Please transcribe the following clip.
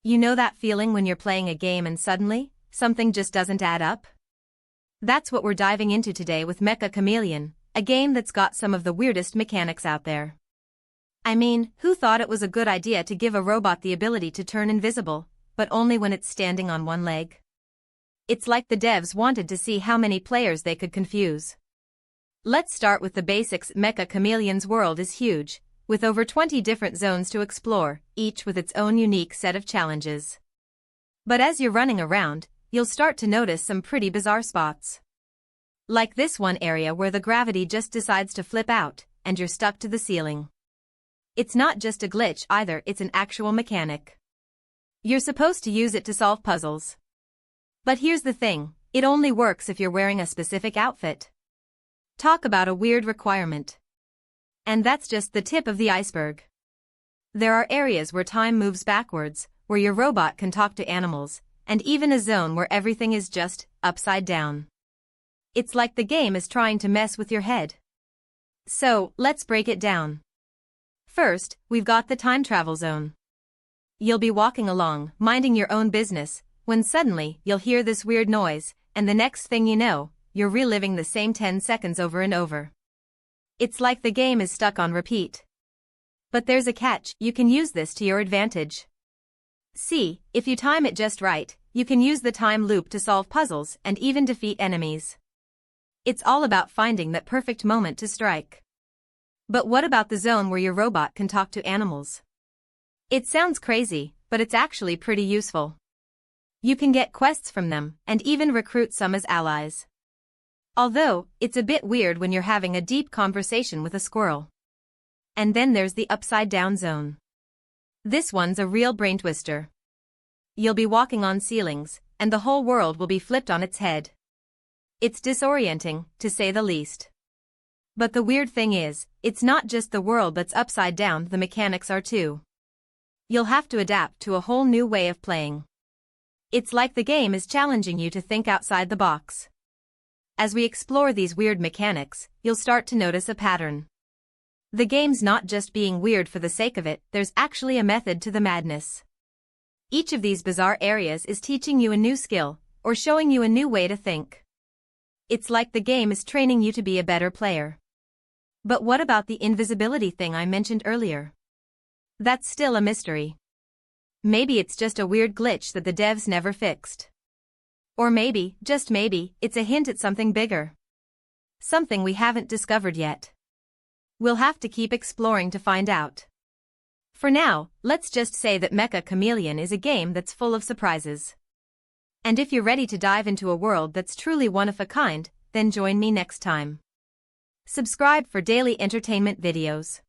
You know that feeling when you're playing a game and suddenly, something just doesn't add up? That's what we're diving into today with Meccha Chameleon, a game that's got some of the weirdest mechanics out there. I mean, who thought it was a good idea to give a robot the ability to turn invisible, but only when it's standing on one leg? It's like the devs wanted to see how many players they could confuse. Let's start with the basics. Meccha Chameleon's world is huge, with over 20 different zones to explore, each with its own unique set of challenges. But as you're running around, you'll start to notice some pretty bizarre spots. Like this one area where the gravity just decides to flip out, and you're stuck to the ceiling. It's not just a glitch either, it's an actual mechanic. You're supposed to use it to solve puzzles. But here's the thing, it only works if you're wearing a specific outfit. Talk about a weird requirement. And that's just the tip of the iceberg. There are areas where time moves backwards, where your robot can talk to animals, and even a zone where everything is just upside down. It's like the game is trying to mess with your head. So, let's break it down. First, we've got the time travel zone. You'll be walking along, minding your own business, when suddenly you'll hear this weird noise, and the next thing you know, you're reliving the same 10 seconds over and over. It's like the game is stuck on repeat. But there's a catch, you can use this to your advantage. See, if you time it just right, you can use the time loop to solve puzzles and even defeat enemies. It's all about finding that perfect moment to strike. But what about the zone where your robot can talk to animals? It sounds crazy, but it's actually pretty useful. You can get quests from them, and even recruit some as allies. Although, it's a bit weird when you're having a deep conversation with a squirrel. And then there's the upside-down zone. This one's a real brain twister. You'll be walking on ceilings, and the whole world will be flipped on its head. It's disorienting, to say the least. But the weird thing is, it's not just the world that's upside down, the mechanics are too. You'll have to adapt to a whole new way of playing. It's like the game is challenging you to think outside the box. As we explore these weird mechanics, you'll start to notice a pattern. The game's not just being weird for the sake of it, there's actually a method to the madness. Each of these bizarre areas is teaching you a new skill, or showing you a new way to think. It's like the game is training you to be a better player. But what about the invisibility thing I mentioned earlier? That's still a mystery. Maybe it's just a weird glitch that the devs never fixed. Or maybe, just maybe, it's a hint at something bigger. Something we haven't discovered yet. We'll have to keep exploring to find out. For now, let's just say that Meccha Chameleon is a game that's full of surprises. And if you're ready to dive into a world that's truly one of a kind, then join me next time. Subscribe for daily entertainment videos.